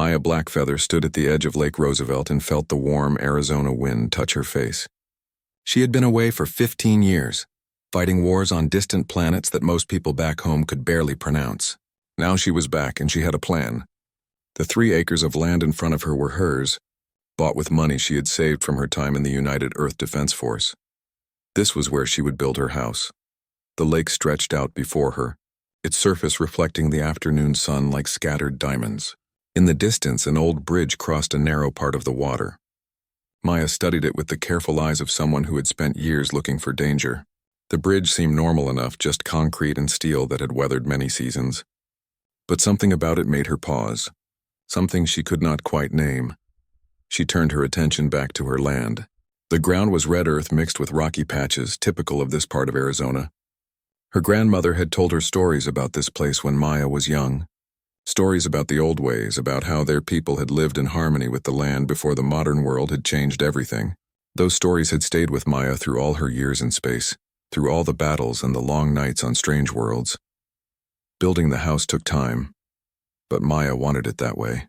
Maya Blackfeather stood at the edge of Lake Roosevelt and felt the warm Arizona wind touch her face. She had been away for 15 years, fighting wars on distant planets that most people back home could barely pronounce. Now she was back and she had a plan. The 3 acres of land in front of her were hers, bought with money she had saved from her time in the United Earth Defense Force. This was where she would build her house. The lake stretched out before her, its surface reflecting the afternoon sun like scattered diamonds. In the distance, an old bridge crossed a narrow part of the water. Maya studied it with the careful eyes of someone who had spent years looking for danger. The bridge seemed normal enough, just concrete and steel that had weathered many seasons. But something about it made her pause, something she could not quite name. She turned her attention back to her land. The ground was red earth mixed with rocky patches, typical of this part of Arizona. Her grandmother had told her stories about this place when Maya was young. Stories about the old ways, about how their people had lived in harmony with the land before the modern world had changed everything. Those stories had stayed with Maya through all her years in space, through all the battles and the long nights on strange worlds. Building the house took time, but Maya wanted it that way.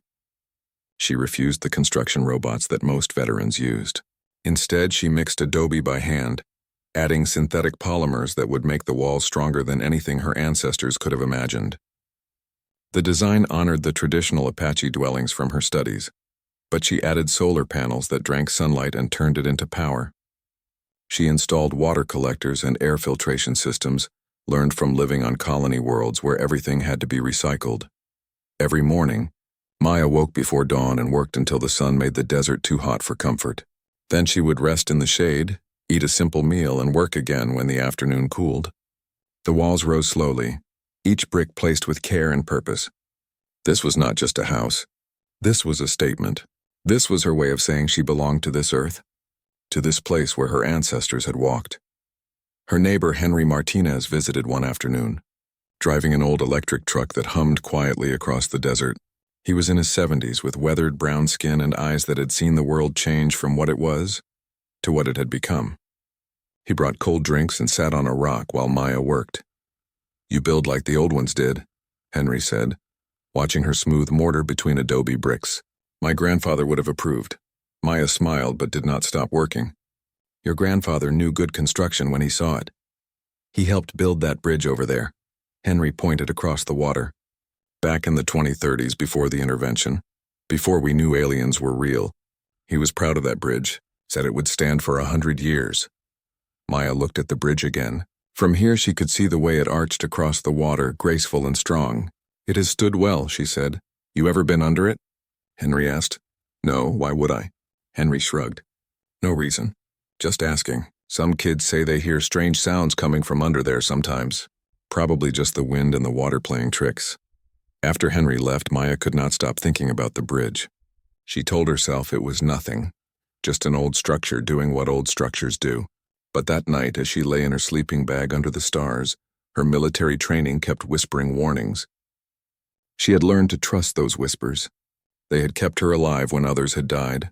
She refused the construction robots that most veterans used. Instead, she mixed adobe by hand, adding synthetic polymers that would make the walls stronger than anything her ancestors could have imagined. The design honored the traditional Apache dwellings from her studies, but she added solar panels that drank sunlight and turned it into power. She installed water collectors and air filtration systems, learned from living on colony worlds where everything had to be recycled. Every morning, Maya woke before dawn and worked until the sun made the desert too hot for comfort. Then she would rest in the shade, eat a simple meal, and work again when the afternoon cooled. The walls rose slowly, each brick placed with care and purpose. This was not just a house. This was a statement. This was her way of saying she belonged to this earth, to this place where her ancestors had walked. Her neighbor Henry Martinez visited one afternoon, driving an old electric truck that hummed quietly across the desert. He was in his 70s with weathered brown skin and eyes that had seen the world change from what it was to what it had become. He brought cold drinks and sat on a rock while Maya worked. "You build like the old ones did," Henry said, watching her smooth mortar between adobe bricks. "My grandfather would have approved." Maya smiled but did not stop working. "Your grandfather knew good construction when he saw it. He helped build that bridge over there." Henry pointed across the water. "Back in the 2030s, before the intervention, before we knew aliens were real, he was proud of that bridge, said it would stand for 100 years. Maya looked at the bridge again. From here she could see the way it arched across the water, graceful and strong. "It has stood well," she said. "You ever been under it?" Henry asked. "No, why would I?" Henry shrugged. "No reason. Just asking. Some kids say they hear strange sounds coming from under there sometimes. Probably just the wind and the water playing tricks." After Henry left, Maya could not stop thinking about the bridge. She told herself it was nothing, just an old structure doing what old structures do. But that night, as she lay in her sleeping bag under the stars, her military training kept whispering warnings. She had learned to trust those whispers. They had kept her alive when others had died.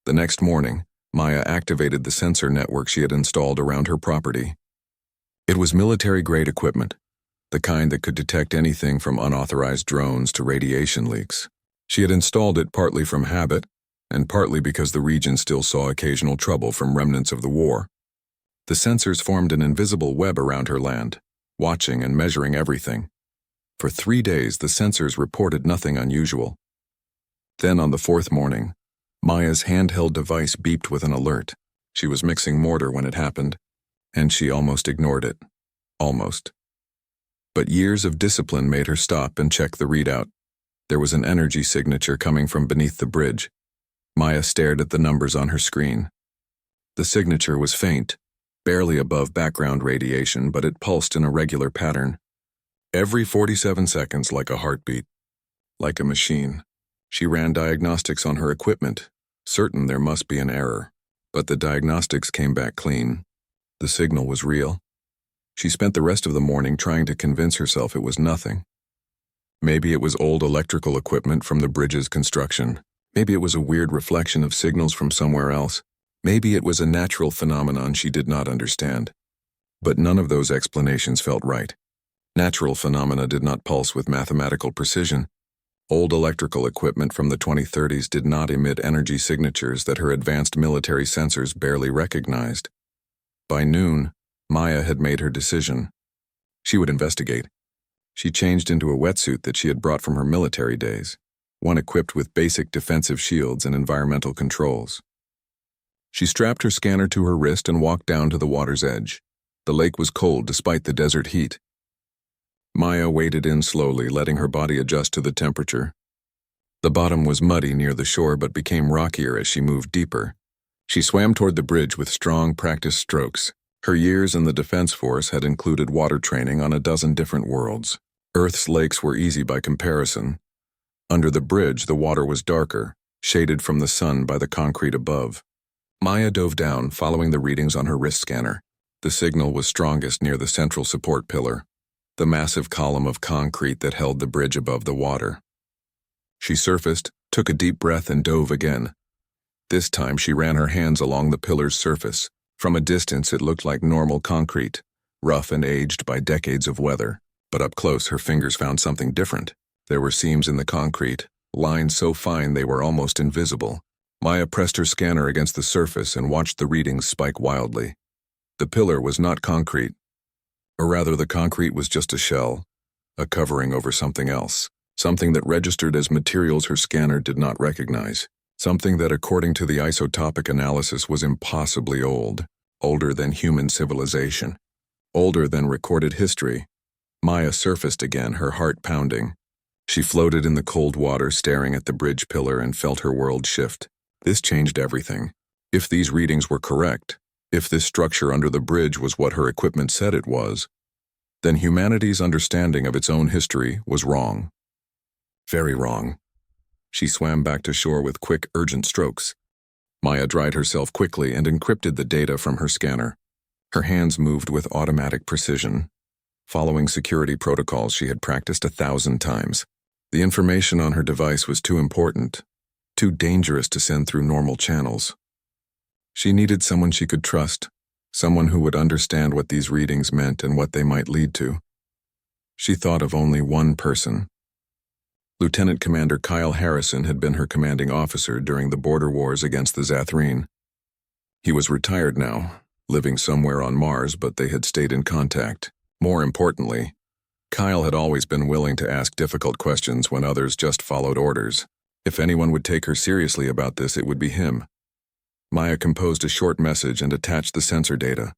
The next morning, Maya activated the sensor network she had installed around her property. It was military-grade equipment, the kind that could detect anything from unauthorized drones to radiation leaks. She had installed it partly from habit, and partly because the region still saw occasional trouble from remnants of the war. The sensors formed an invisible web around her land, watching and measuring everything. For 3 days, the sensors reported nothing unusual. Then on the 4th morning, Maya's handheld device beeped with an alert. She was mixing mortar when it happened, and she almost ignored it. Almost. But years of discipline made her stop and check the readout. There was an energy signature coming from beneath the bridge. Maya stared at the numbers on her screen. The signature was faint, barely above background radiation, but it pulsed in a regular pattern. Every 47 seconds, like a heartbeat. Like a machine. She ran diagnostics on her equipment, certain there must be an error. But the diagnostics came back clean. The signal was real. She spent the rest of the morning trying to convince herself it was nothing. Maybe it was old electrical equipment from the bridge's construction. Maybe it was a weird reflection of signals from somewhere else. Maybe it was a natural phenomenon she did not understand. But none of those explanations felt right. Natural phenomena did not pulse with mathematical precision. Old electrical equipment from the 2030s did not emit energy signatures that her advanced military sensors barely recognized. By noon, Maya had made her decision. She would investigate. She changed into a wetsuit that she had brought from her military days, one equipped with basic defensive shields and environmental controls. She strapped her scanner to her wrist and walked down to the water's edge. The lake was cold despite the desert heat. Maya waded in slowly, letting her body adjust to the temperature. The bottom was muddy near the shore but became rockier as she moved deeper. She swam toward the bridge with strong, practiced strokes. Her years in the Defense Force had included water training on a dozen different worlds. Earth's lakes were easy by comparison. Under the bridge, the water was darker, shaded from the sun by the concrete above. Maya dove down, following the readings on her wrist scanner. The signal was strongest near the central support pillar, the massive column of concrete that held the bridge above the water. She surfaced, took a deep breath, and dove again. This time she ran her hands along the pillar's surface. From a distance it looked like normal concrete, rough and aged by decades of weather. But up close her fingers found something different. There were seams in the concrete, lines so fine they were almost invisible. Maya pressed her scanner against the surface and watched the readings spike wildly. The pillar was not concrete. Or rather, the concrete was just a shell, a covering over something else, something that registered as materials her scanner did not recognize, something that according to the isotopic analysis was impossibly old, older than human civilization, older than recorded history. Maya surfaced again, her heart pounding. She floated in the cold water, staring at the bridge pillar, and felt her world shift. This changed everything. If these readings were correct, if this structure under the bridge was what her equipment said it was, then humanity's understanding of its own history was wrong. Very wrong. She swam back to shore with quick, urgent strokes. Maya dried herself quickly and encrypted the data from her scanner. Her hands moved with automatic precision, following security protocols she had practiced 1,000 times. The information on her device was too important, too dangerous to send through normal channels. She needed someone she could trust, someone who would understand what these readings meant and what they might lead to. She thought of only one person. Lieutenant Commander Kyle Harrison had been her commanding officer during the border wars against the Zathreen. He was retired now, living somewhere on Mars, but they had stayed in contact. More importantly, Kyle had always been willing to ask difficult questions when others just followed orders. If anyone would take her seriously about this, it would be him. Maya composed a short message and attached the sensor data.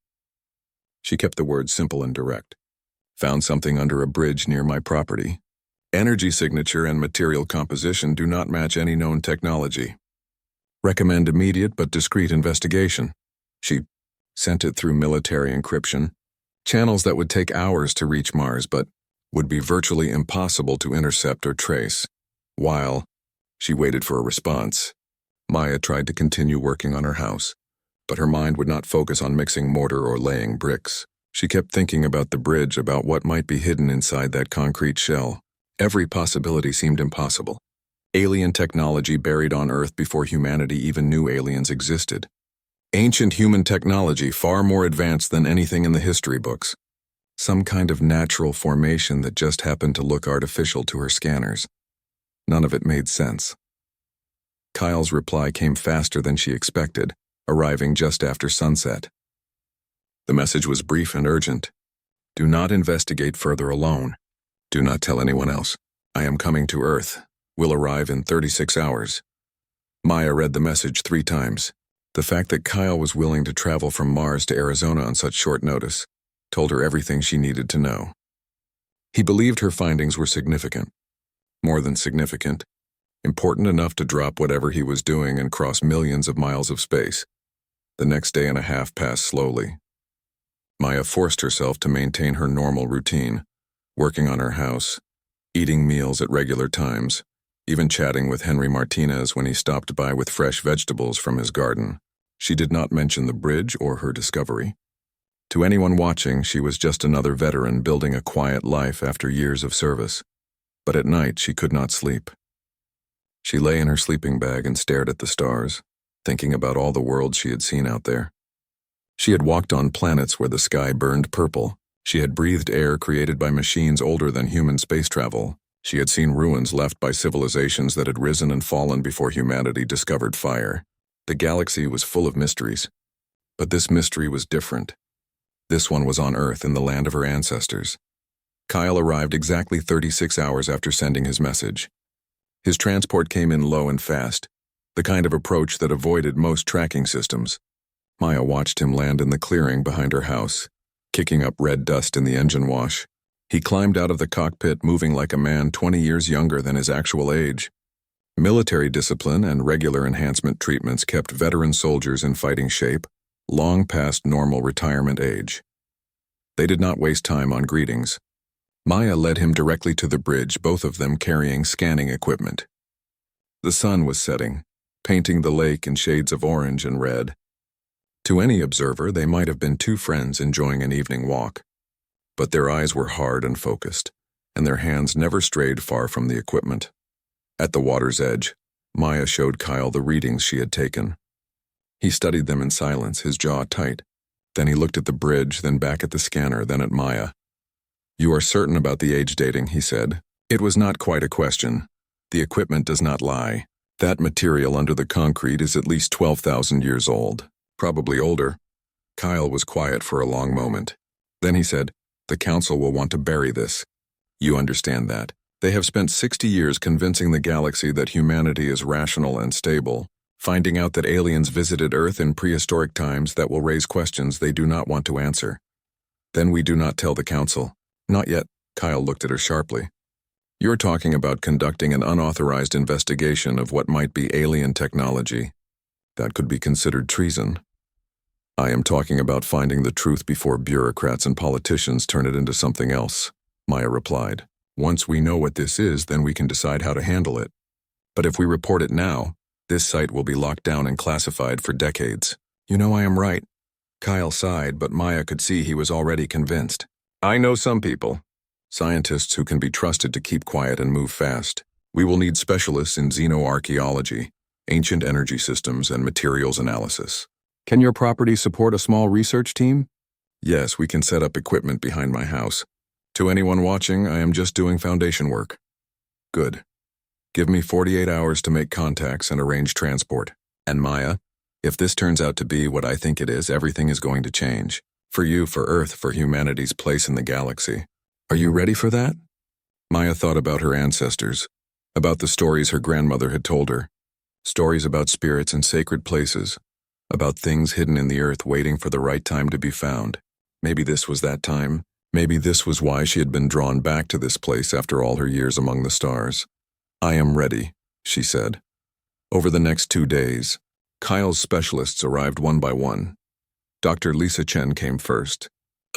She kept the words simple and direct. Found something under a bridge near my property. Energy signature and material composition do not match any known technology. Recommend immediate but discreet investigation. She sent it through military encryption, channels that would take hours to reach Mars but would be virtually impossible to intercept or trace. While she waited for a response, Maya tried to continue working on her house, but her mind would not focus on mixing mortar or laying bricks. She kept thinking about the bridge, about what might be hidden inside that concrete shell. Every possibility seemed impossible. Alien technology buried on Earth before humanity even knew aliens existed. Ancient human technology far more advanced than anything in the history books. Some kind of natural formation that just happened to look artificial to her scanners. None of it made sense. Kyle's reply came faster than she expected, arriving just after sunset. The message was brief and urgent. Do not investigate further alone. Do not tell anyone else. I am coming to Earth. Will arrive in 36 hours. Maya read the message 3 times. The fact that Kyle was willing to travel from Mars to Arizona on such short notice told her everything she needed to know. He believed her findings were significant. More than significant. Important enough to drop whatever he was doing and cross millions of miles of space. The next day and a half passed slowly. Maya forced herself to maintain her normal routine, working on her house, eating meals at regular times, even chatting with Henry Martinez when he stopped by with fresh vegetables from his garden. She did not mention the bridge or her discovery. To anyone watching, she was just another veteran building a quiet life after years of service. But at night, she could not sleep. She lay in her sleeping bag and stared at the stars, thinking about all the worlds she had seen out there. She had walked on planets where the sky burned purple. She had breathed air created by machines older than human space travel, She had seen ruins left by civilizations that had risen and fallen before humanity discovered fire. The galaxy was full of mysteries. But this mystery was different. This one was on Earth in the land of her ancestors. Kyle arrived exactly 36 hours after sending his message. His transport came in low and fast, the kind of approach that avoided most tracking systems. Maya watched him land in the clearing behind her house, kicking up red dust in the engine wash. He climbed out of the cockpit moving like a man 20 years younger than his actual age. Military discipline and regular enhancement treatments kept veteran soldiers in fighting shape, long past normal retirement age. They did not waste time on greetings. Maya led him directly to the bridge, both of them carrying scanning equipment. The sun was setting, painting the lake in shades of orange and red. To any observer, they might have been two friends enjoying an evening walk. But their eyes were hard and focused, and their hands never strayed far from the equipment. At the water's edge, Maya showed Kyle the readings she had taken. He studied them in silence, his jaw tight. Then he looked at the bridge, then back at the scanner, then at Maya. "You are certain about the age dating," he said. It was not quite a question. The equipment does not lie. That material under the concrete is at least 12,000 years old, probably older. Kyle was quiet for a long moment. Then he said, "The council will want to bury this. You understand that. They have spent 60 years convincing the galaxy that humanity is rational and stable, finding out that aliens visited Earth in prehistoric times that will raise questions they do not want to answer. Then we do not tell the council." "Not yet." Kyle looked at her sharply. "You're talking about conducting an unauthorized investigation of what might be alien technology. That could be considered treason." "I am talking about finding the truth before bureaucrats and politicians turn it into something else," Maya replied. "Once we know what this is, then we can decide how to handle it. But if we report it now, this site will be locked down and classified for decades." "You know I am right." Kyle sighed, but Maya could see he was already convinced. "I know some people. Scientists who can be trusted to keep quiet and move fast. We will need specialists in xenoarchaeology, ancient energy systems, and materials analysis." "Can your property support a small research team?" "Yes, we can set up equipment behind my house. To anyone watching, I am just doing foundation work." "Good. Give me 48 hours to make contacts and arrange transport. And Maya, if this turns out to be what I think it is, everything is going to change. For you, for Earth, for humanity's place in the galaxy. Are you ready for that?" Maya thought about her ancestors, about the stories her grandmother had told her, stories about spirits in sacred places, about things hidden in the earth waiting for the right time to be found. Maybe this was that time. Maybe this was why she had been drawn back to this place after all her years among the stars. "I am ready," she said. Over the next 2 days, Kyle's specialists arrived one by one. Dr. Lisa Chen came first,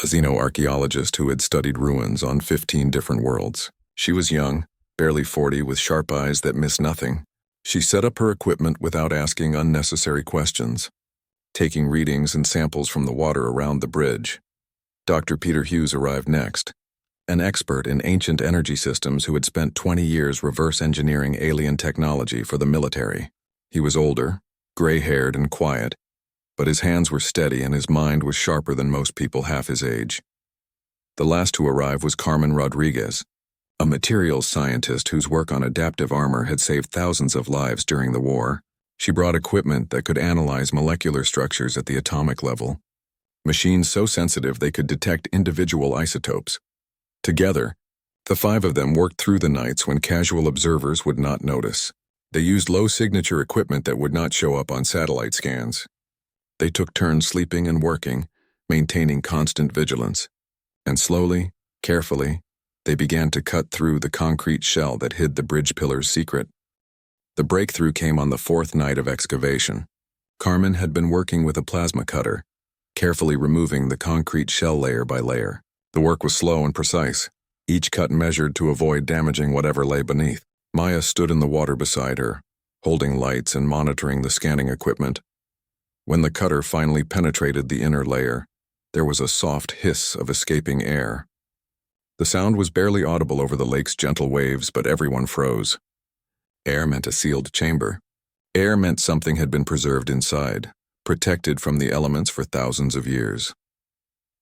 a xenoarchaeologist who had studied ruins on 15 different worlds. She was young, barely 40, with sharp eyes that missed nothing. She set up her equipment without asking unnecessary questions, taking readings and samples from the water around the bridge. Dr. Peter Hughes arrived next, an expert in ancient energy systems who had spent 20 years reverse engineering alien technology for the military. He was older, gray-haired and quiet, but his hands were steady and his mind was sharper than most people half his age. The last to arrive was Carmen Rodriguez, a materials scientist whose work on adaptive armor had saved thousands of lives during the war. She brought equipment that could analyze molecular structures at the atomic level, machines so sensitive they could detect individual isotopes. Together, the 5 of them worked through the nights when casual observers would not notice. They used low-signature equipment that would not show up on satellite scans. They took turns sleeping and working, maintaining constant vigilance. And slowly, carefully, they began to cut through the concrete shell that hid the bridge pillar's secret. The breakthrough came on the 4th night of excavation. Carmen had been working with a plasma cutter, carefully removing the concrete shell layer by layer. The work was slow and precise, each cut measured to avoid damaging whatever lay beneath. Maya stood in the water beside her, holding lights and monitoring the scanning equipment. When the cutter finally penetrated the inner layer, there was a soft hiss of escaping air. The sound was barely audible over the lake's gentle waves, but everyone froze. Air meant a sealed chamber. Air meant something had been preserved inside, protected from the elements for thousands of years.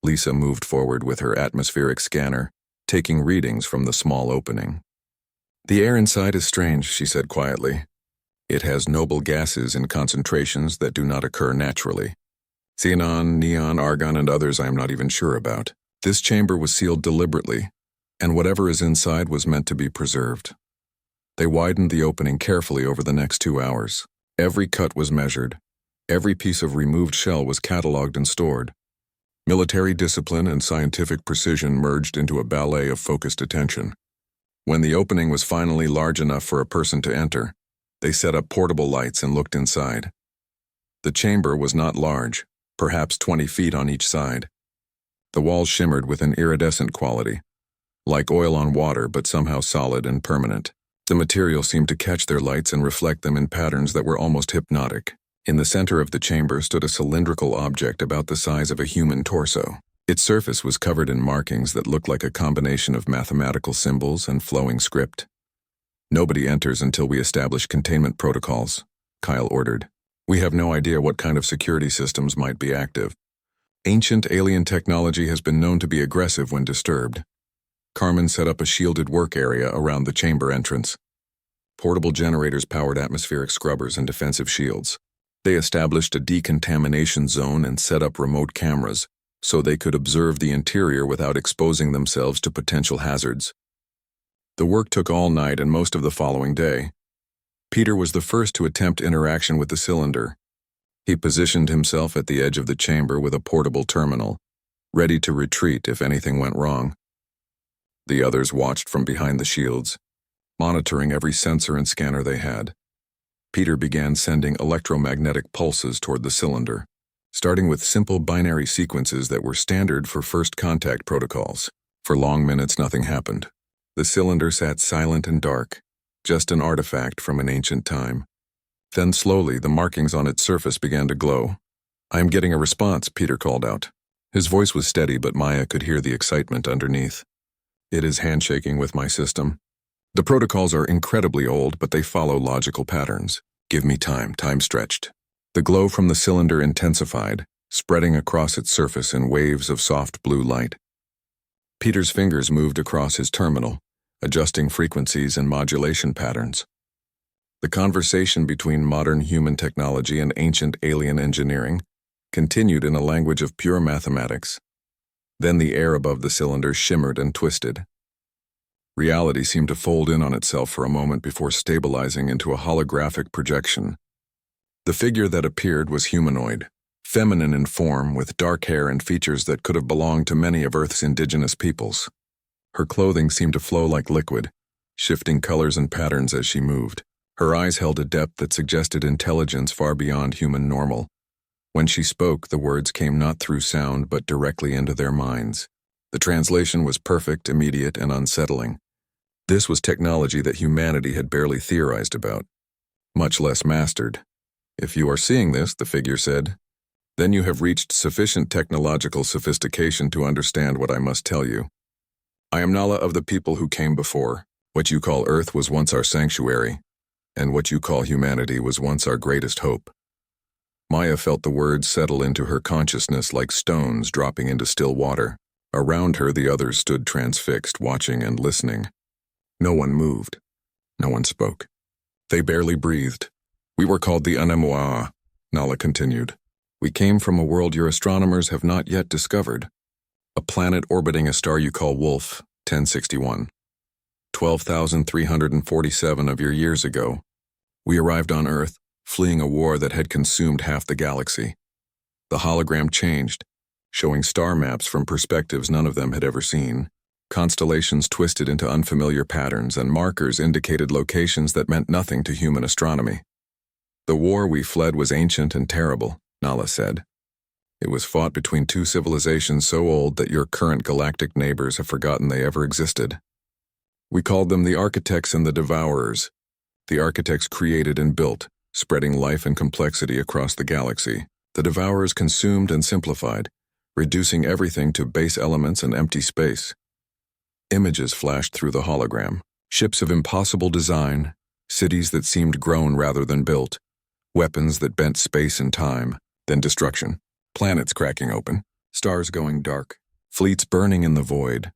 Lisa moved forward with her atmospheric scanner, taking readings from the small opening. The air inside is strange, she said quietly. It has noble gases in concentrations that do not occur naturally. Xenon, neon, argon, and others I am not even sure about. This chamber was sealed deliberately, and whatever is inside was meant to be preserved. They widened the opening carefully over the next 2 hours. Every cut was measured. Every piece of removed shell was catalogued and stored. Military discipline and scientific precision merged into a ballet of focused attention. When the opening was finally large enough for a person to enter, they set up portable lights and looked inside. The chamber was not large, perhaps 20 feet on each side. The walls shimmered with an iridescent quality, like oil on water but somehow solid and permanent. The material seemed to catch their lights and reflect them in patterns that were almost hypnotic. In the center of the chamber stood a cylindrical object about the size of a human torso. Its surface was covered in markings that looked like a combination of mathematical symbols and flowing script. "Nobody enters until we establish containment protocols," Kyle ordered. "We have no idea what kind of security systems might be active. Ancient alien technology has been known to be aggressive when disturbed." Carmen set up a shielded work area around the chamber entrance. Portable generators powered atmospheric scrubbers and defensive shields. They established a decontamination zone and set up remote cameras so they could observe the interior without exposing themselves to potential hazards. The work took all night and most of the following day. Peter was the first to attempt interaction with the cylinder. He positioned himself at the edge of the chamber with a portable terminal, ready to retreat if anything went wrong. The others watched from behind the shields, monitoring every sensor and scanner they had. Peter began sending electromagnetic pulses toward the cylinder, starting with simple binary sequences that were standard for first contact protocols. For long minutes, nothing happened. The cylinder sat silent and dark, just an artifact from an ancient time. Then slowly, the markings on its surface began to glow. "I am getting a response," Peter called out. His voice was steady, but Maya could hear the excitement underneath. "It is handshaking with my system. The protocols are incredibly old, but they follow logical patterns. Give me time." Time stretched. The glow from the cylinder intensified, spreading across its surface in waves of soft blue light. Peter's fingers moved across his terminal, adjusting frequencies and modulation patterns. The conversation between modern human technology and ancient alien engineering continued in a language of pure mathematics. Then the air above the cylinder shimmered and twisted. Reality seemed to fold in on itself for a moment before stabilizing into a holographic projection. The figure that appeared was humanoid, feminine in form, with dark hair and features that could have belonged to many of Earth's indigenous peoples. Her clothing seemed to flow like liquid, shifting colors and patterns as she moved. Her eyes held a depth that suggested intelligence far beyond human normal. When she spoke, the words came not through sound but directly into their minds. The translation was perfect, immediate, and unsettling. This was technology that humanity had barely theorized about, much less mastered. "If you are seeing this," the figure said, "then you have reached sufficient technological sophistication to understand what I must tell you. I am Nala of the people who came before. What you call Earth was once our sanctuary, and what you call humanity was once our greatest hope." Maya felt the words settle into her consciousness like stones dropping into still water. Around her, the others stood transfixed, watching and listening. No one moved. No one spoke. They barely breathed. "We were called the Anemoa," Nala continued. "We came from a world your astronomers have not yet discovered. A planet orbiting a star you call Wolf, 1061. 12,347 of your years ago. We arrived on Earth, fleeing a war that had consumed half the galaxy. The hologram changed, showing star maps from perspectives none of them had ever seen. Constellations twisted into unfamiliar patterns, and markers indicated locations that meant nothing to human astronomy. The war we fled was ancient and terrible," Nala said. "It was fought between two civilizations so old that your current galactic neighbors have forgotten they ever existed. We called them the Architects and the Devourers. The Architects created and built, spreading life and complexity across the galaxy. The Devourers consumed and simplified, reducing everything to base elements and empty space." Images flashed through the hologram. Ships of impossible design, cities that seemed grown rather than built, weapons that bent space and time, then destruction, planets cracking open, stars going dark, fleets burning in the void.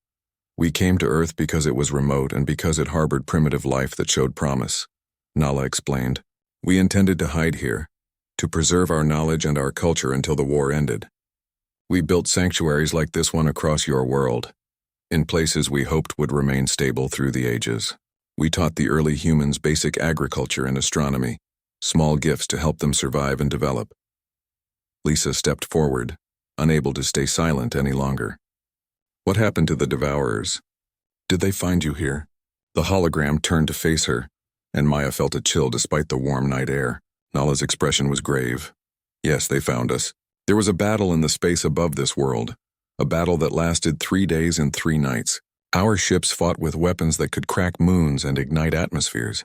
We came to Earth because it was remote and because it harbored primitive life that showed promise, Nala explained. We intended to hide here, to preserve our knowledge and our culture until the war ended. We built sanctuaries like this one across your world, in places we hoped would remain stable through the ages. We taught the early humans basic agriculture and astronomy, small gifts to help them survive and develop. Lisa stepped forward, unable to stay silent any longer. What happened to the Devourers? Did they find you here? The hologram turned to face her, and Maya felt a chill despite the warm night air. Nala's expression was grave. Yes, they found us. There was a battle in the space above this world, a battle that lasted 3 days and 3 nights. Our ships fought with weapons that could crack moons and ignite atmospheres.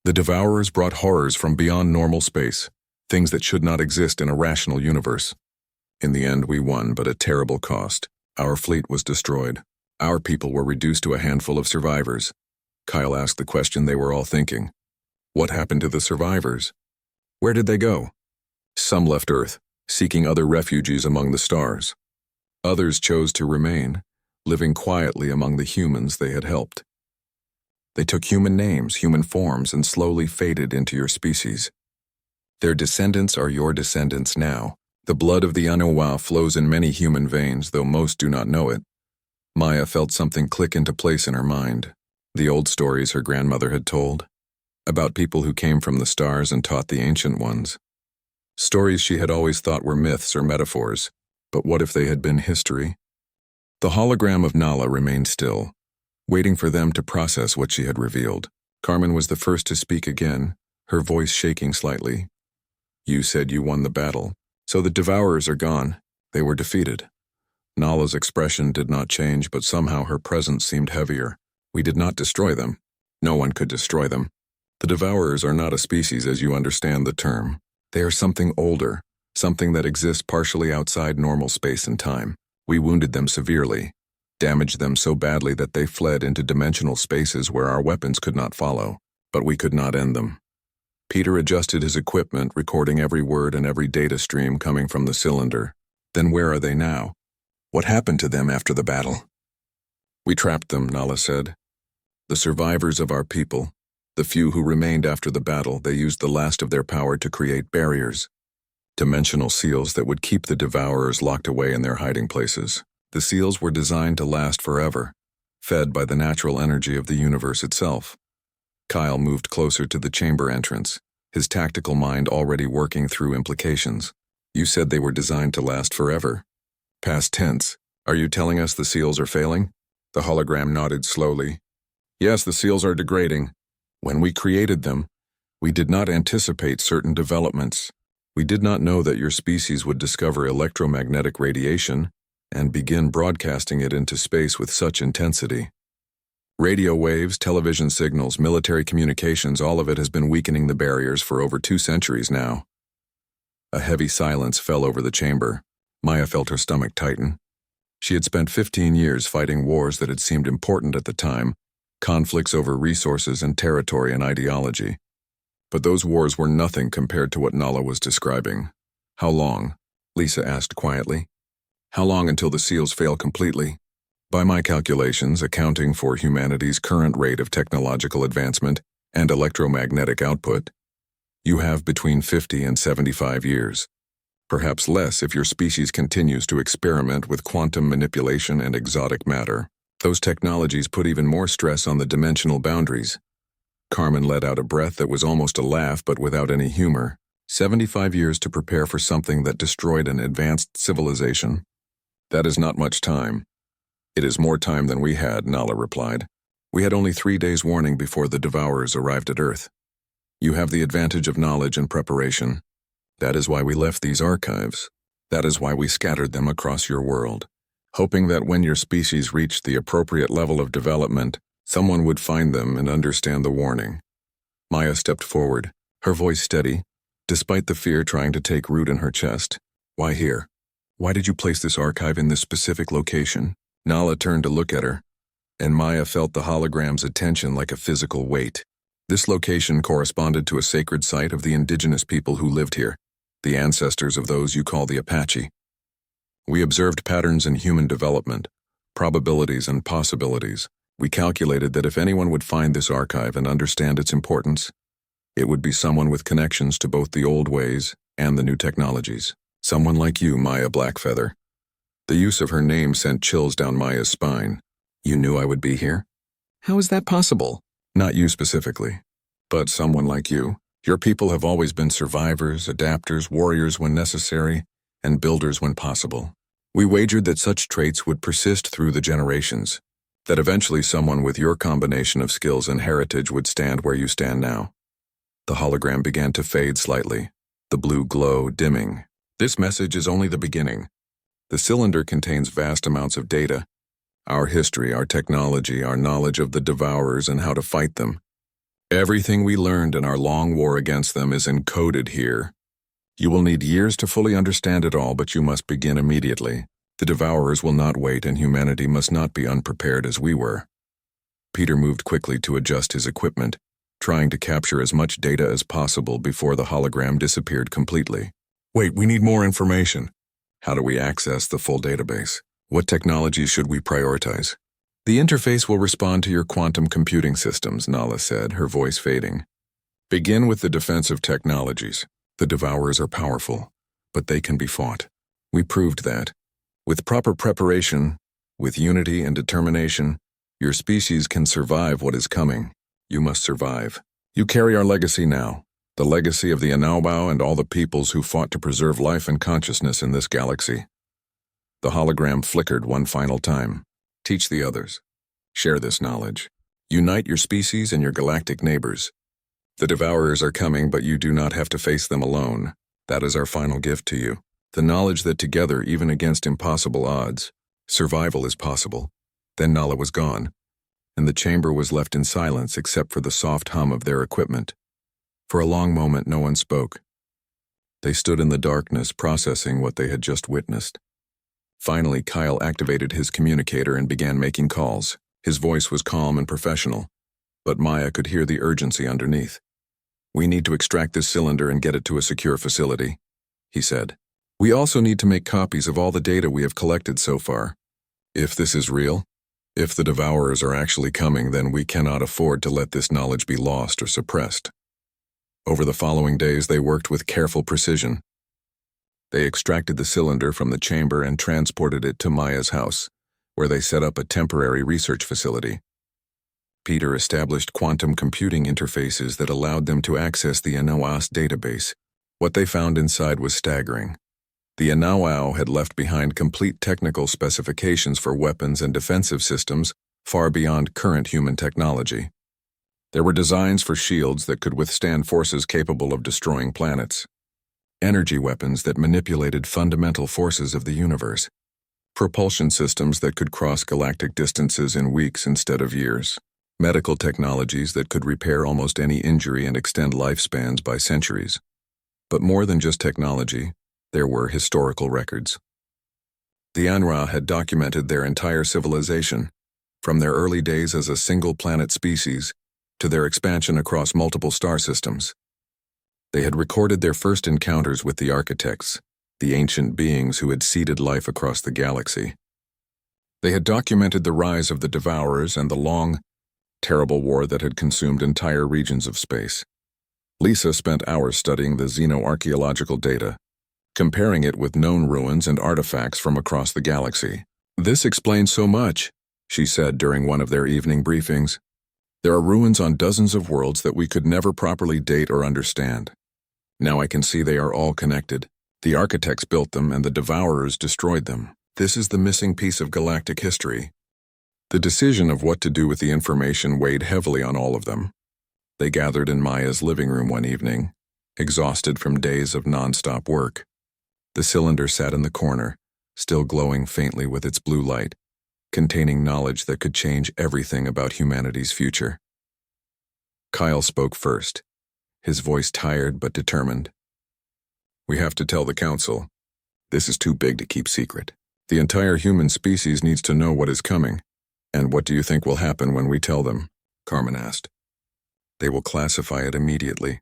The Devourers brought horrors from beyond normal space, things that should not exist in a rational universe. In the end, we won, but at terrible cost. Our fleet was destroyed. Our people were reduced to a handful of survivors. Kyle asked the question they were all thinking. What happened to the survivors? Where did they go? Some left Earth, seeking other refuges among the stars. Others chose to remain, living quietly among the humans they had helped. They took human names, human forms, and slowly faded into your species. Their descendants are your descendants now. The blood of the Anawa flows in many human veins, though most do not know it. Maya felt something click into place in her mind. The old stories her grandmother had told, about people who came from the stars and taught the ancient ones. Stories she had always thought were myths or metaphors, but what if they had been history? The hologram of Nala remained still, waiting for them to process what she had revealed. Carmen was the first to speak again, her voice shaking slightly. You said you won the battle, so the Devourers are gone. They were defeated. Nala's expression did not change, but somehow her presence seemed heavier. We did not destroy them. No one could destroy them. The Devourers are not a species as you understand the term. They are something older, something that exists partially outside normal space and time. We wounded them severely, damaged them so badly that they fled into dimensional spaces where our weapons could not follow, but we could not end them. Peter adjusted his equipment, recording every word and every data stream coming from the cylinder. Then where are they now? What happened to them after the battle? We trapped them, Nala said. The survivors of our people, the few who remained after the battle, they used the last of their power to create barriers. Dimensional seals that would keep the Devourers locked away in their hiding places. The seals were designed to last forever, fed by the natural energy of the universe itself. Kyle moved closer to the chamber entrance, his tactical mind already working through implications. You said they were designed to last forever. Past tense. Are you telling us the seals are failing? The hologram nodded slowly. Yes, the seals are degrading. When we created them, we did not anticipate certain developments. We did not know that your species would discover electromagnetic radiation and begin broadcasting it into space with such intensity. Radio waves, television signals, military communications, all of it has been weakening the barriers for over 2 centuries now. A heavy silence fell over the chamber. Maya felt her stomach tighten. She had spent 15 years fighting wars that had seemed important at the time, conflicts over resources and territory and ideology. But those wars were nothing compared to what Nala was describing. How long? Lisa asked quietly. How long until the seals fail completely? By my calculations, accounting for humanity's current rate of technological advancement and electromagnetic output, you have between 50 and 75 years. Perhaps less if your species continues to experiment with quantum manipulation and exotic matter. Those technologies put even more stress on the dimensional boundaries. Carmen let out a breath that was almost a laugh but without any humor. 75 years to prepare for something that destroyed an advanced civilization. That is not much time. It is more time than we had, Nala replied. We had only 3 days warning before the Devourers arrived at Earth. You have the advantage of knowledge and preparation. That is why we left these archives. That is why we scattered them across your world, hoping that when your species reached the appropriate level of development, someone would find them and understand the warning. Maya stepped forward, her voice steady, despite the fear trying to take root in her chest. Why here? Why did you place this archive in this specific location? Nala turned to look at her, and Maya felt the hologram's attention like a physical weight. This location corresponded to a sacred site of the indigenous people who lived here, the ancestors of those you call the Apache. We observed patterns in human development, Probabilities and possibilities. We calculated that if anyone would find this archive and understand its importance, it would be someone with connections to both the old ways and the new technologies. Someone like you, Maya Blackfeather. The use of her name sent chills down Maya's spine. You knew I would be here? How is that possible? Not you specifically, but someone like you. Your people have always been survivors, adapters, warriors when necessary, and builders when possible. We wagered that such traits would persist through the generations, that eventually someone with your combination of skills and heritage would stand where you stand now. The hologram began to fade slightly, the blue glow dimming. This message is only the beginning. The cylinder contains vast amounts of data. Our history, our technology, our knowledge of the Devourers and how to fight them. Everything we learned in our long war against them is encoded here. You will need years to fully understand it all, but you must begin immediately. The Devourers will not wait, and humanity must not be unprepared as we were. Peter moved quickly to adjust his equipment, trying to capture as much data as possible before the hologram disappeared completely. Wait, we need more information. How do we access the full database? What technologies should we prioritize? The interface will respond to your quantum computing systems, Nala said, her voice fading. Begin with the defensive technologies. The Devourers are powerful, but they can be fought. We proved that. With proper preparation, with unity and determination, your species can survive what is coming. You must survive. You carry our legacy now, the legacy of the Anaubao and all the peoples who fought to preserve life and consciousness in this galaxy. The hologram flickered one final time. Teach the others. Share this knowledge. Unite your species and your galactic neighbors. The Devourers are coming, but you do not have to face them alone. That is our final gift to you. The knowledge that together, even against impossible odds, survival is possible. Then Nala was gone, and the chamber was left in silence except for the soft hum of their equipment. For a long moment, no one spoke. They stood in the darkness, processing what they had just witnessed. Finally, Kyle activated his communicator and began making calls. His voice was calm and professional, but Maya could hear the urgency underneath. We need to extract this cylinder and get it to a secure facility, he said. We also need to make copies of all the data we have collected so far. If this is real, if the Devourers are actually coming, then we cannot afford to let this knowledge be lost or suppressed. Over the following days, they worked with careful precision. They extracted the cylinder from the chamber and transported it to Maya's house, where they set up a temporary research facility. Peter established quantum computing interfaces that allowed them to access the Anawas database. What they found inside was staggering. The Anawao had left behind complete technical specifications for weapons and defensive systems far beyond current human technology. There were designs for shields that could withstand forces capable of destroying planets, energy weapons that manipulated fundamental forces of the universe, propulsion systems that could cross galactic distances in weeks instead of years, medical technologies that could repair almost any injury and extend lifespans by centuries. But more than just technology, there were historical records. The Anra had documented their entire civilization, from their early days as a single-planet species to their expansion across multiple star systems. They had recorded their first encounters with the architects, the ancient beings who had seeded life across the galaxy. They had documented the rise of the Devourers and the long, terrible war that had consumed entire regions of space. Lisa spent hours studying the xenoarchaeological data, comparing it with known ruins and artifacts from across the galaxy. This explains so much, she said during one of their evening briefings. There are ruins on dozens of worlds that we could never properly date or understand. Now I can see they are all connected. The architects built them and the Devourers destroyed them. This is the missing piece of galactic history. The decision of what to do with the information weighed heavily on all of them. They gathered in Maya's living room one evening, exhausted from days of non-stop work. The cylinder sat in the corner, still glowing faintly with its blue light, containing knowledge that could change everything about humanity's future. Kyle spoke first, his voice tired but determined. We have to tell the Council. This is too big to keep secret. The entire human species needs to know what is coming. And what do you think will happen when we tell them? Carmen asked. They will classify it immediately.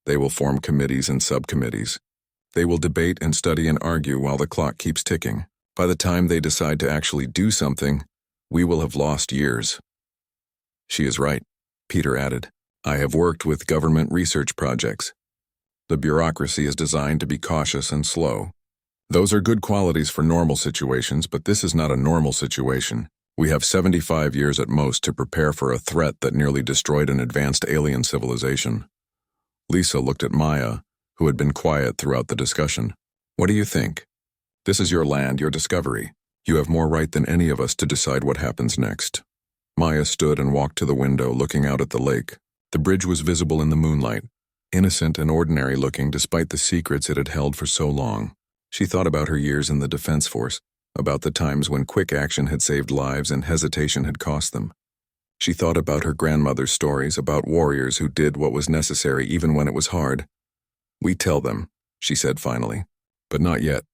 They will form committees and subcommittees. They will debate and study and argue while the clock keeps ticking. By the time they decide to actually do something, we will have lost years." "She is right," Peter added. "I have worked with government research projects. The bureaucracy is designed to be cautious and slow. Those are good qualities for normal situations, but this is not a normal situation. We have 75 years at most to prepare for a threat that nearly destroyed an advanced alien civilization." Lisa looked at Maya, who had been quiet throughout the discussion. "What do you think? This is your land, your discovery. You have more right than any of us to decide what happens next." Maya stood and walked to the window, looking out at the lake. The bridge was visible in the moonlight, innocent and ordinary looking despite the secrets it had held for so long. She thought about her years in the Defense Force, about the times when quick action had saved lives and hesitation had cost them. She thought about her grandmother's stories, about warriors who did what was necessary even when it was hard. "We tell them," she said finally, "but not yet.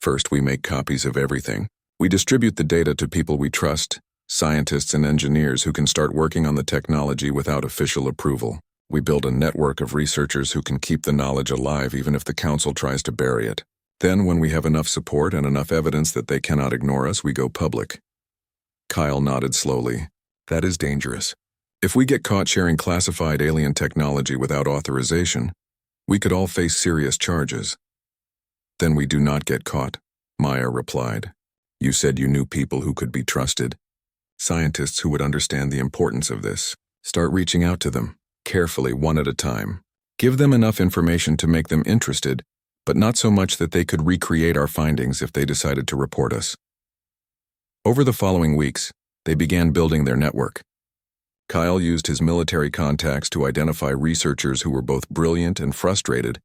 First, we make copies of everything. We distribute the data to people we trust, scientists and engineers who can start working on the technology without official approval. We build a network of researchers who can keep the knowledge alive even if the council tries to bury it. Then, when we have enough support and enough evidence that they cannot ignore us, we go public." Kyle nodded slowly. "That is dangerous. If we get caught sharing classified alien technology without authorization, we could all face serious charges." "Then we do not get caught," Maya replied. "You said you knew people who could be trusted. Scientists who would understand the importance of this. Start reaching out to them, carefully, one at a time. Give them enough information to make them interested, but not so much that they could recreate our findings if they decided to report us." Over the following weeks, they began building their network. Kyle used his military contacts to identify researchers who were both brilliant and frustrated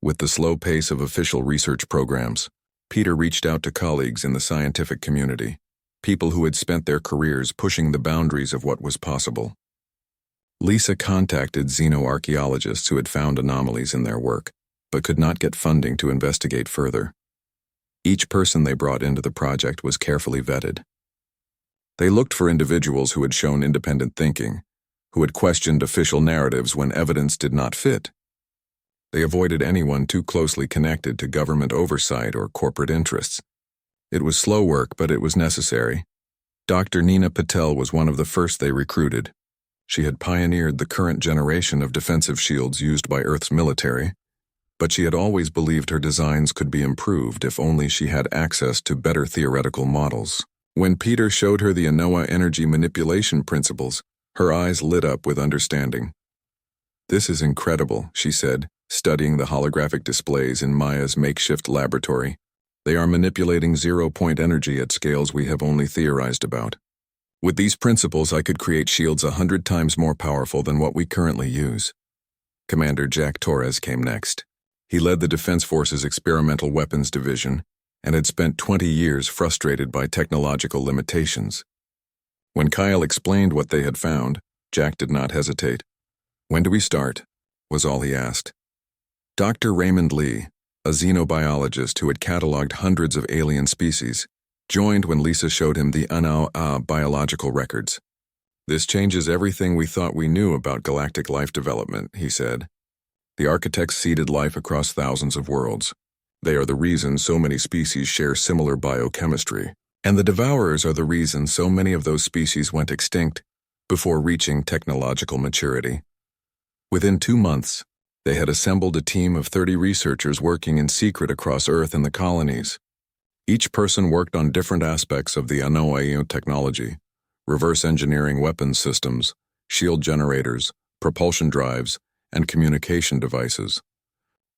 with the slow pace of official research programs. Peter reached out to colleagues in the scientific community, people who had spent their careers pushing the boundaries of what was possible. Lisa contacted xenoarchaeologists who had found anomalies in their work, but could not get funding to investigate further. Each person they brought into the project was carefully vetted. They looked for individuals who had shown independent thinking, who had questioned official narratives when evidence did not fit. They avoided anyone too closely connected to government oversight or corporate interests. It was slow work, but it was necessary. Dr. Nina Patel was one of the first they recruited. She had pioneered the current generation of defensive shields used by Earth's military, but she had always believed her designs could be improved if only she had access to better theoretical models. When Peter showed her the ANOA energy manipulation principles, her eyes lit up with understanding. "This is incredible," she said, studying the holographic displays in Maya's makeshift laboratory. "They are manipulating zero-point energy at scales we have only theorized about. With these principles, I could create shields 100 times more powerful than what we currently use." Commander Jack Torres came next. He led the Defense Force's Experimental Weapons Division and had spent 20 years frustrated by technological limitations. When Kyle explained what they had found, Jack did not hesitate. "When do we start?" was all he asked. Dr. Raymond Lee, a xenobiologist who had cataloged hundreds of alien species, joined when Lisa showed him the ANOA biological records. "This changes everything we thought we knew about galactic life development," he said. "The architects seeded life across thousands of worlds. They are the reason so many species share similar biochemistry. And the devourers are the reason so many of those species went extinct before reaching technological maturity." Within 2 months, they had assembled a team of 30 researchers working in secret across Earth and the colonies. Each person worked on different aspects of the ANOA technology: reverse engineering weapons systems, shield generators, propulsion drives, and communication devices.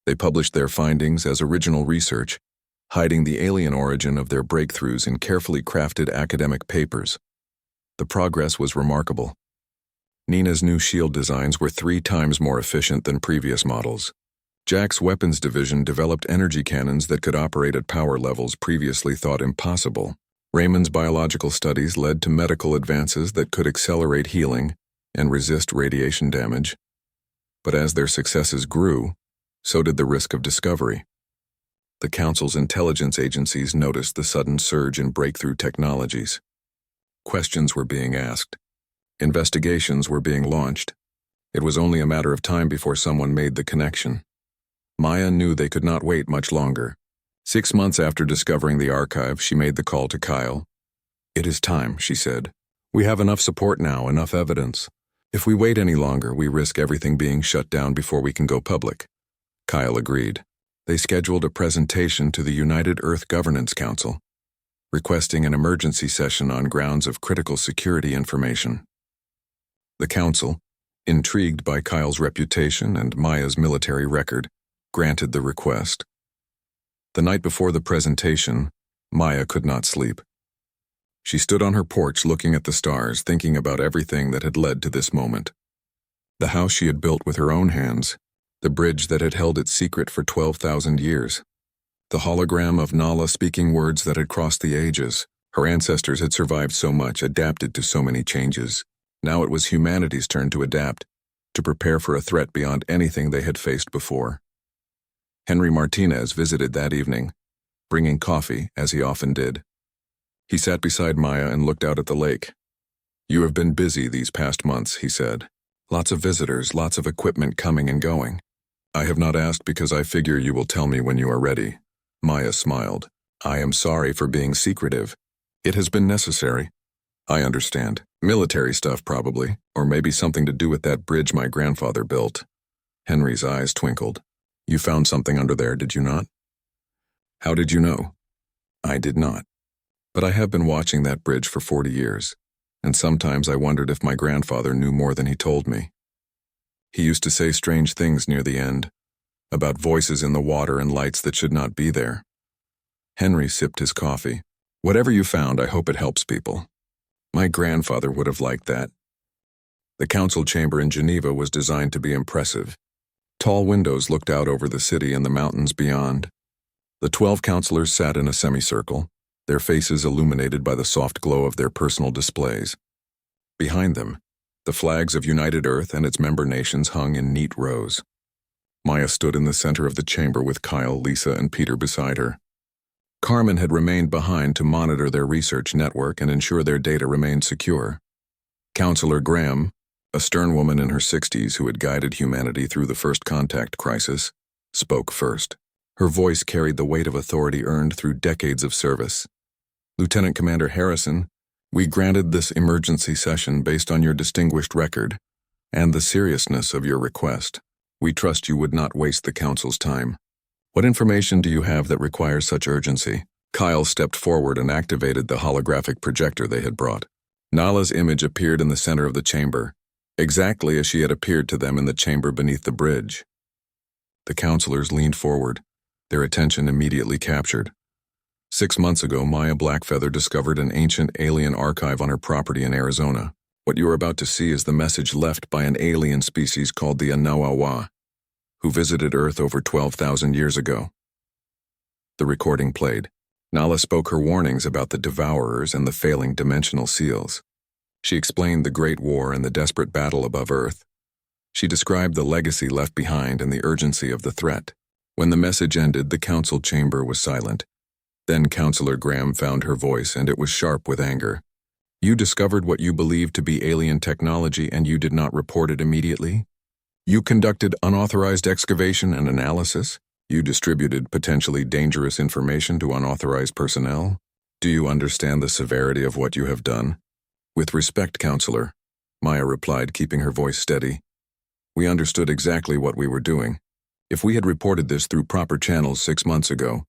They published their findings as original research, hiding the alien origin of their breakthroughs in carefully crafted academic papers. The progress was remarkable. Nina's new shield designs were 3 times more efficient than previous models. Jack's weapons division developed energy cannons that could operate at power levels previously thought impossible. Raymond's biological studies led to medical advances that could accelerate healing and resist radiation damage. But as their successes grew, so did the risk of discovery. The Council's intelligence agencies noticed the sudden surge in breakthrough technologies. Questions were being asked. Investigations were being launched. It was only a matter of time before someone made the connection. Maya knew they could not wait much longer. 6 months after discovering the archive, she made the call to Kyle. "It is time," she said. "We have enough support now, enough evidence. If we wait any longer, we risk everything being shut down before we can go public." Kyle agreed. They scheduled a presentation to the United Earth Governance Council, requesting an emergency session on grounds of critical security information. The council, intrigued by Kyle's reputation and Maya's military record, granted the request. The night before the presentation, Maya could not sleep. She stood on her porch looking at the stars, thinking about everything that had led to this moment. The house she had built with her own hands, the bridge that had held its secret for 12,000 years, the hologram of Nala speaking words that had crossed the ages. Her ancestors had survived so much, adapted to so many changes. Now it was humanity's turn to adapt, to prepare for a threat beyond anything they had faced before. Henry Martinez visited that evening, bringing coffee, as he often did. He sat beside Maya and looked out at the lake. "You have been busy these past months," he said. "Lots of visitors, lots of equipment coming and going. I have not asked because I figure you will tell me when you are ready." Maya smiled. "I am sorry for being secretive. It has been necessary. I understand. Military stuff probably, or maybe something to do with that bridge my grandfather built." Henry's eyes twinkled. "You found something under there, did you not?" "How did you know?" "I did not. But I have been watching that bridge for 40 years, and sometimes I wondered if my grandfather knew more than he told me. He used to say strange things near the end, about voices in the water and lights that should not be there." Henry sipped his coffee. "Whatever you found, I hope it helps people. My grandfather would have liked that." The council chamber in Geneva was designed to be impressive. Tall windows looked out over the city and the mountains beyond. The 12 councillors sat in a semicircle, their faces illuminated by the soft glow of their personal displays. Behind them, the flags of United Earth and its member nations hung in neat rows. Maya stood in the center of the chamber with Kyle, Lisa, and Peter beside her. Carmen had remained behind to monitor their research network and ensure their data remained secure. Councillor Graham, a stern woman in her 60s who had guided humanity through the first contact crisis, spoke first. Her voice carried the weight of authority earned through decades of service. "Lieutenant Commander Harrison, we granted this emergency session based on your distinguished record and the seriousness of your request. We trust you would not waste the Council's time. What information do you have that requires such urgency?" Kyle stepped forward and activated the holographic projector they had brought. Nala's image appeared in the center of the chamber, exactly as she had appeared to them in the chamber beneath the bridge. The councillors leaned forward, their attention immediately captured. 6 months ago, Maya Blackfeather discovered an ancient alien archive on her property in Arizona. What you are about to see is the message left by an alien species called the Anawawa, who visited Earth over 12,000 years ago. The recording played. Nala spoke her warnings about the Devourers and the failing dimensional seals. She explained the Great War and the desperate battle above Earth. She described the legacy left behind and the urgency of the threat. When the message ended, the council chamber was silent. Then Councillor Graham found her voice, and it was sharp with anger. "You discovered what you believed to be alien technology, and you did not report it immediately? You conducted unauthorized excavation and analysis? You distributed potentially dangerous information to unauthorized personnel? Do you understand the severity of what you have done?" "With respect, Counselor," Maya replied, keeping her voice steady. "We understood exactly what we were doing. If we had reported this through proper channels 6 months ago,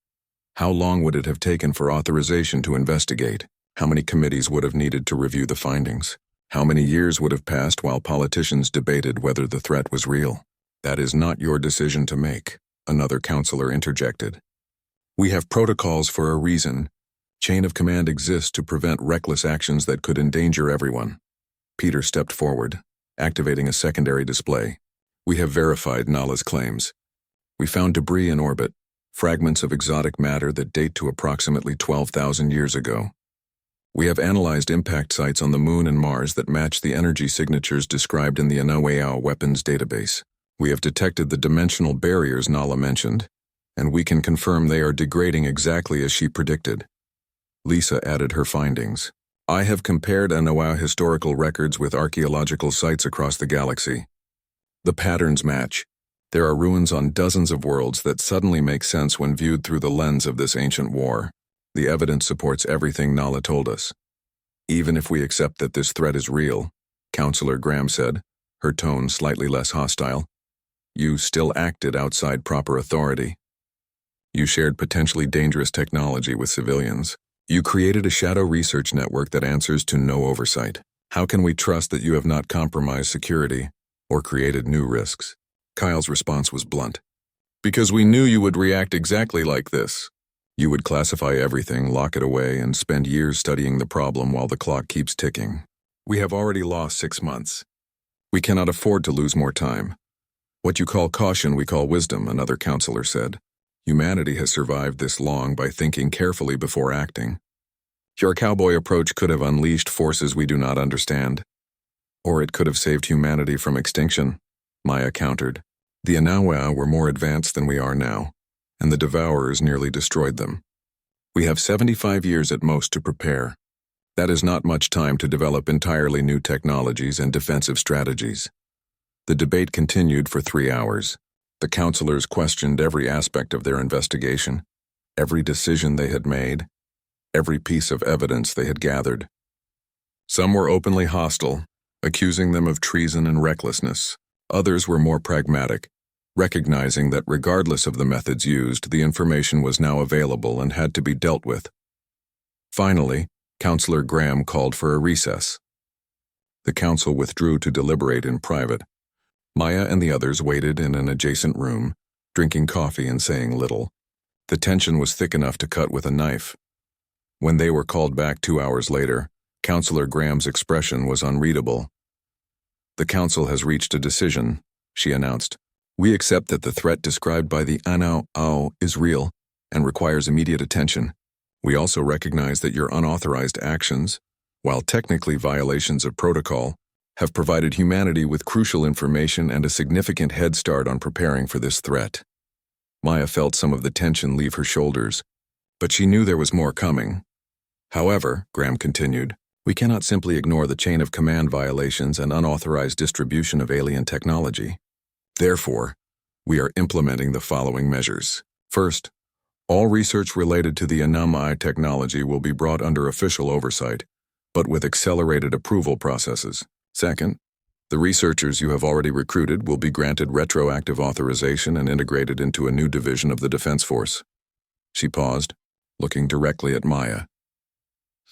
how long would it have taken for authorization to investigate? How many committees would have needed to review the findings? How many years would have passed while politicians debated whether the threat was real?" "That is not your decision to make," another counselor interjected. "We have protocols for a reason. Chain of command exists to prevent reckless actions that could endanger everyone." Peter stepped forward, activating a secondary display. "We have verified Nala's claims. We found debris in orbit, fragments of exotic matter that date to approximately 12,000 years ago. We have analyzed impact sites on the Moon and Mars that match the energy signatures described in the Anawawa weapons database. We have detected the dimensional barriers Nala mentioned, and we can confirm they are degrading exactly as she predicted." Lisa added her findings. "I have compared Anawawa historical records with archaeological sites across the galaxy. The patterns match. There are ruins on dozens of worlds that suddenly make sense when viewed through the lens of this ancient war. The evidence supports everything Nala told us. Even if we accept that this threat is real, Counselor Graham said, her tone slightly less hostile, you still acted outside proper authority. You shared potentially dangerous technology with civilians. You created a shadow research network that answers to no oversight. How can we trust that you have not compromised security or created new risks? Kyle's response was blunt. Because we knew you would react exactly like this. You would classify everything, lock it away, and spend years studying the problem while the clock keeps ticking. We have already lost 6 months. We cannot afford to lose more time. What you call caution, we call wisdom, another counselor said. Humanity has survived this long by thinking carefully before acting. Your cowboy approach could have unleashed forces we do not understand. Or it could have saved humanity from extinction, Maya countered. The Anawa were more advanced than we are now, and the Devourers nearly destroyed them. We have 75 years at most to prepare. That is not much time to develop entirely new technologies and defensive strategies. The debate continued for 3 hours. The counselors questioned every aspect of their investigation, every decision they had made, every piece of evidence they had gathered. Some were openly hostile, accusing them of treason and recklessness. Others were more pragmatic, recognizing that regardless of the methods used, the information was now available and had to be dealt with. Finally, Counselor Graham called for a recess. The council withdrew to deliberate in private. Maya and the others waited in an adjacent room, drinking coffee and saying little. The tension was thick enough to cut with a knife. When they were called back 2 hours later, Counselor Graham's expression was unreadable. The council has reached a decision, she announced. We accept that the threat described by the Anao is real and requires immediate attention. We also recognize that your unauthorized actions, while technically violations of protocol, have provided humanity with crucial information and a significant head start on preparing for this threat. Maya felt some of the tension leave her shoulders, but she knew there was more coming. However, Graham continued, we cannot simply ignore the chain of command violations and unauthorized distribution of alien technology. Therefore, we are implementing the following measures. First, all research related to the Anamai technology will be brought under official oversight, but with accelerated approval processes. Second, the researchers you have already recruited will be granted retroactive authorization and integrated into a new division of the Defense Force. She paused, looking directly at Maya.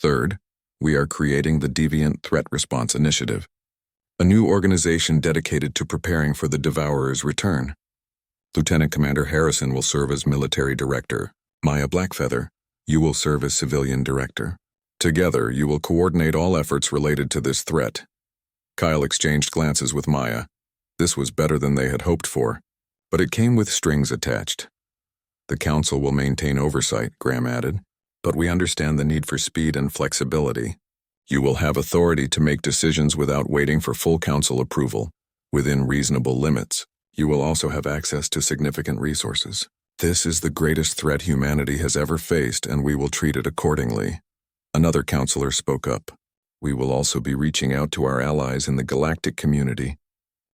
Third, we are creating the Deviant Threat Response Initiative, a new organization dedicated to preparing for the Devourer's return. Lieutenant Commander Harrison will serve as military director. Maya Blackfeather, you will serve as civilian director. Together, you will coordinate all efforts related to this threat. Kyle exchanged glances with Maya. This was better than they had hoped for, but it came with strings attached. The council will maintain oversight, Graham added, but we understand the need for speed and flexibility. You will have authority to make decisions without waiting for full council approval, within reasonable limits. You will also have access to significant resources. This is the greatest threat humanity has ever faced, and we will treat it accordingly. Another counselor spoke up. We will also be reaching out to our allies in the galactic community.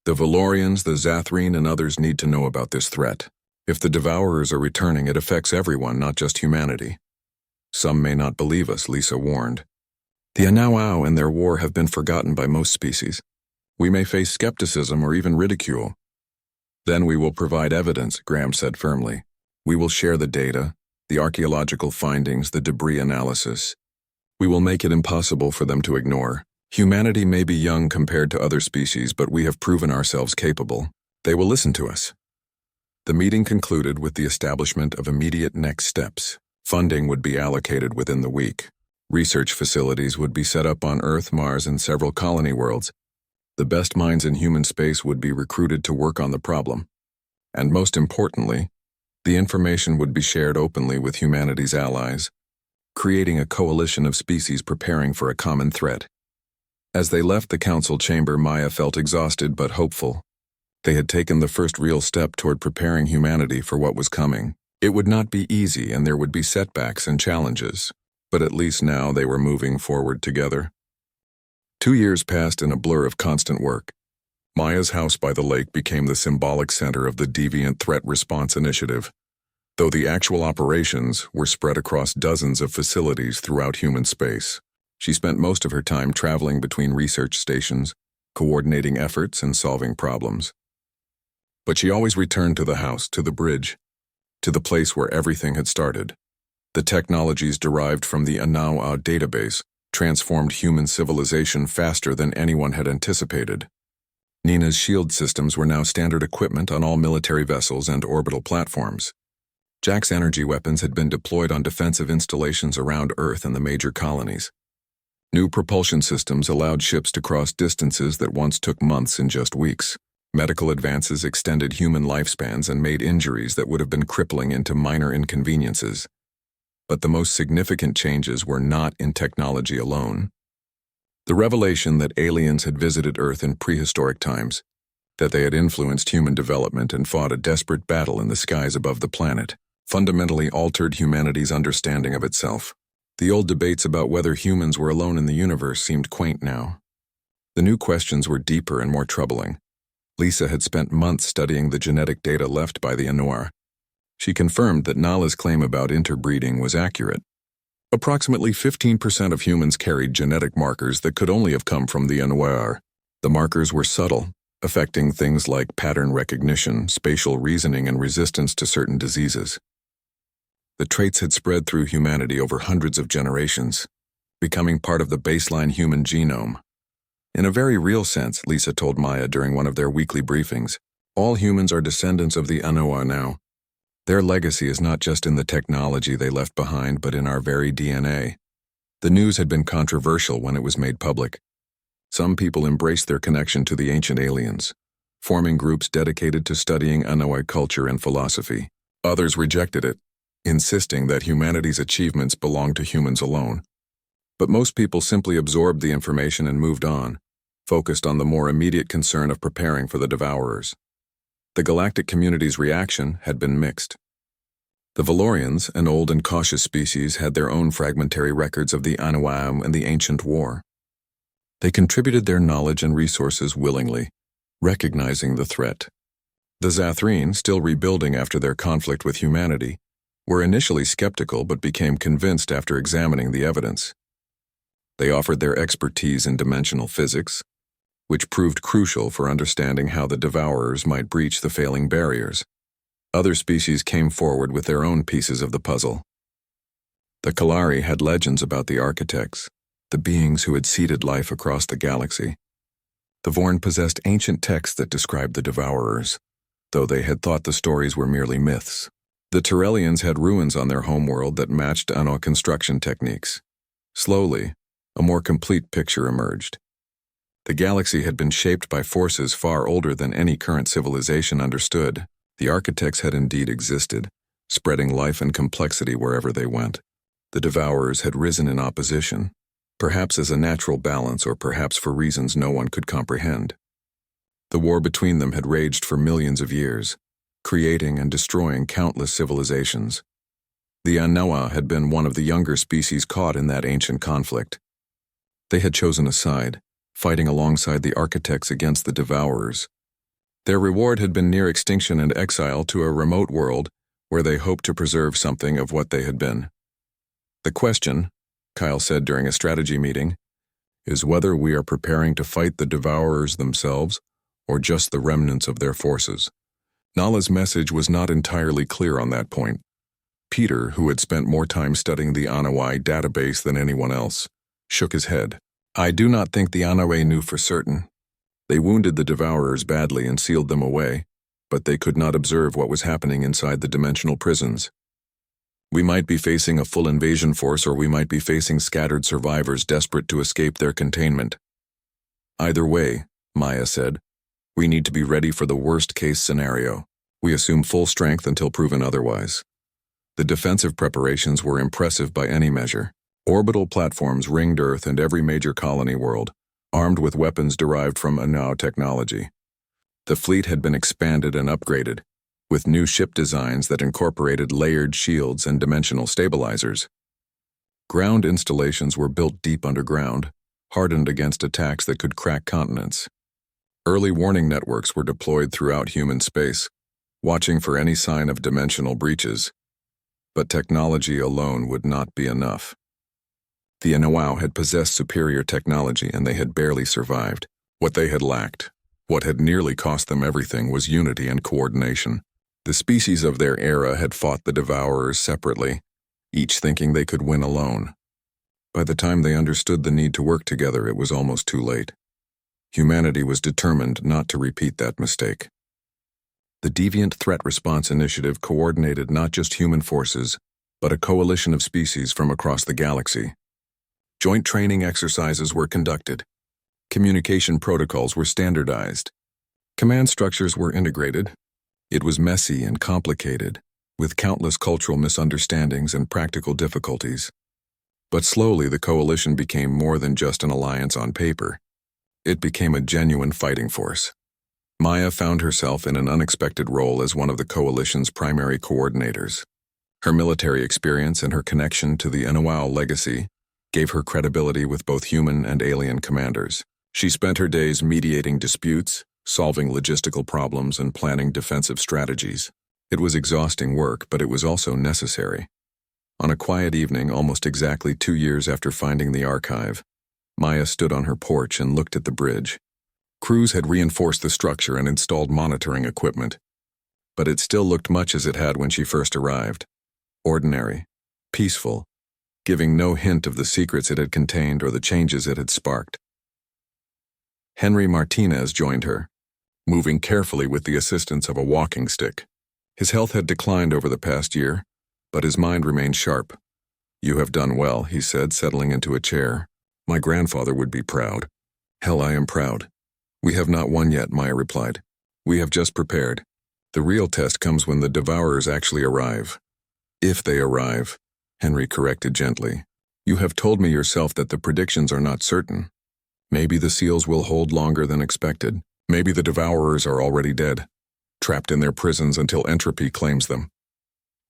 The Valorians, the Zathrene, and others need to know about this threat. If the Devourers are returning, it affects everyone, not just humanity. Some may not believe us, Lisa warned. The Anao and their war have been forgotten by most species. We may face skepticism or even ridicule. Then we will provide evidence, Graham said firmly. We will share the data, the archaeological findings, the debris analysis. We will make it impossible for them to ignore. Humanity may be young compared to other species, but we have proven ourselves capable. They will listen to us. The meeting concluded with the establishment of immediate next steps. Funding would be allocated within the week. Research facilities would be set up on Earth, Mars, and several colony worlds. The best minds in human space would be recruited to work on the problem. And most importantly, the information would be shared openly with humanity's allies, creating a coalition of species preparing for a common threat. As they left the council chamber, Maya felt exhausted but hopeful. They had taken the first real step toward preparing humanity for what was coming. It would not be easy, and there would be setbacks and challenges, but at least now they were moving forward together. 2 years passed in a blur of constant work. Maya's house by the lake became the symbolic center of the Deviant Threat Response Initiative, though the actual operations were spread across dozens of facilities throughout human space. She spent most of her time traveling between research stations, coordinating efforts and solving problems. But she always returned to the house, to the bridge, to the place where everything had started. The technologies derived from the Anawa database transformed human civilization faster than anyone had anticipated. Nina's shield systems were now standard equipment on all military vessels and orbital platforms. Jack's energy weapons had been deployed on defensive installations around Earth and the major colonies. New propulsion systems allowed ships to cross distances that once took months in just weeks. Medical advances extended human lifespans and made injuries that would have been crippling into minor inconveniences. But the most significant changes were not in technology alone. The revelation that aliens had visited Earth in prehistoric times, that they had influenced human development and fought a desperate battle in the skies above the planet, fundamentally altered humanity's understanding of itself. The old debates about whether humans were alone in the universe seemed quaint now. The new questions were deeper and more troubling. Lisa had spent months studying the genetic data left by the Anwar. She confirmed that Nala's claim about interbreeding was accurate. Approximately 15% of humans carried genetic markers that could only have come from the Anwar. The markers were subtle, affecting things like pattern recognition, spatial reasoning, and resistance to certain diseases. The traits had spread through humanity over hundreds of generations, becoming part of the baseline human genome. In a very real sense, Lisa told Maya during one of their weekly briefings, all humans are descendants of the Anwar now. Their legacy is not just in the technology they left behind, but in our very DNA. The news had been controversial when it was made public. Some people embraced their connection to the ancient aliens, forming groups dedicated to studying Anwar culture and philosophy. Others rejected it, insisting that humanity's achievements belonged to humans alone. But most people simply absorbed the information and moved on, focused on the more immediate concern of preparing for the devourers. The galactic community's reaction had been mixed. The Valorians, an old and cautious species, had their own fragmentary records of the Anwar and the ancient war. They contributed their knowledge and resources willingly, recognizing the threat. The Zathreen, still rebuilding after their conflict with humanity, were initially skeptical but became convinced after examining the evidence. They offered their expertise in dimensional physics, which proved crucial for understanding how the devourers might breach the failing barriers. Other species came forward with their own pieces of the puzzle. The Kalari had legends about the architects, the beings who had seeded life across the galaxy. The Vorn possessed ancient texts that described the devourers, though they had thought the stories were merely myths. The Turellians had ruins on their homeworld that matched Anno construction techniques. Slowly, a more complete picture emerged. The galaxy had been shaped by forces far older than any current civilization understood. The architects had indeed existed, spreading life and complexity wherever they went. The devourers had risen in opposition, perhaps as a natural balance or perhaps for reasons no one could comprehend. The war between them had raged for millions of years, creating and destroying countless civilizations. The Anawa had been one of the younger species caught in that ancient conflict. They had chosen a side, fighting alongside the architects against the devourers. Their reward had been near extinction and exile to a remote world where they hoped to preserve something of what they had been. The question, Kyle said during a strategy meeting, is whether we are preparing to fight the devourers themselves or just the remnants of their forces. Nala's message was not entirely clear on that point. Peter, who had spent more time studying the Anawai database than anyone else, shook his head. I do not think the Anawai knew for certain. They wounded the devourers badly and sealed them away, but they could not observe what was happening inside the dimensional prisons. We might be facing a full invasion force, or we might be facing scattered survivors desperate to escape their containment. Either way, Maya said, we need to be ready for the worst-case scenario. We assume full strength until proven otherwise. The defensive preparations were impressive by any measure. Orbital platforms ringed Earth and every major colony world, armed with weapons derived from Anau technology. The fleet had been expanded and upgraded, with new ship designs that incorporated layered shields and dimensional stabilizers. Ground installations were built deep underground, hardened against attacks that could crack continents. Early warning networks were deployed throughout human space, watching for any sign of dimensional breaches. But technology alone would not be enough. The Inuau had possessed superior technology and they had barely survived. What they had lacked, what had nearly cost them everything, was unity and coordination. The species of their era had fought the Devourers separately, each thinking they could win alone. By the time they understood the need to work together, it was almost too late. Humanity was determined not to repeat that mistake. The Deviant Threat Response Initiative coordinated not just human forces, but a coalition of species from across the galaxy. Joint training exercises were conducted. Communication protocols were standardized. Command structures were integrated. It was messy and complicated, with countless cultural misunderstandings and practical difficulties. But slowly the coalition became more than just an alliance on paper. It became a genuine fighting force. Maya found herself in an unexpected role as one of the coalition's primary coordinators. Her military experience and her connection to the Inuau legacy gave her credibility with both human and alien commanders. She spent her days mediating disputes, solving logistical problems, and planning defensive strategies. It was exhausting work, but it was also necessary. On a quiet evening, almost exactly 2 years after finding the archive, Maya stood on her porch and looked at the bridge. Crews had reinforced the structure and installed monitoring equipment, but it still looked much as it had when she first arrived. Ordinary, peaceful, giving no hint of the secrets it had contained or the changes it had sparked. Henry Martinez joined her, moving carefully with the assistance of a walking stick. His health had declined over the past year, but his mind remained sharp. "You have done well," he said, settling into a chair. "My grandfather would be proud." "Hell, I am proud." "We have not won yet," Maya replied. "We have just prepared. The real test comes when the Devourers actually arrive." "If they arrive," Henry corrected gently. "You have told me yourself that the predictions are not certain. Maybe the seals will hold longer than expected. Maybe the Devourers are already dead, trapped in their prisons until entropy claims them."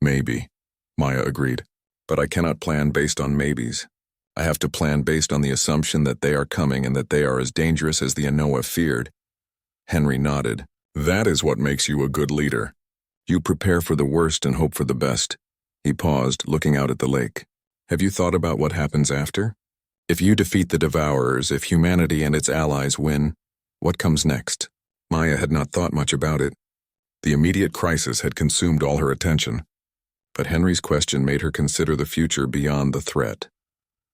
"Maybe," Maya agreed. "But I cannot plan based on maybes. I have to plan based on the assumption that they are coming and that they are as dangerous as the Anoa feared." Henry nodded. "That is what makes you a good leader. You prepare for the worst and hope for the best." He paused, looking out at the lake. "Have you thought about what happens after? If you defeat the Devourers, if humanity and its allies win, what comes next?" Maya had not thought much about it. The immediate crisis had consumed all her attention. But Henry's question made her consider the future beyond the threat.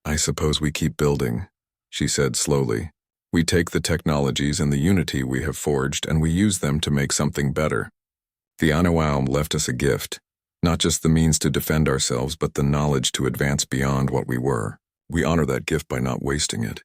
"I suppose we keep building," she said slowly. "We take the technologies and the unity we have forged and we use them to make something better. The Inuau left us a gift, not just the means to defend ourselves, but the knowledge to advance beyond what we were. We honor that gift by not wasting it."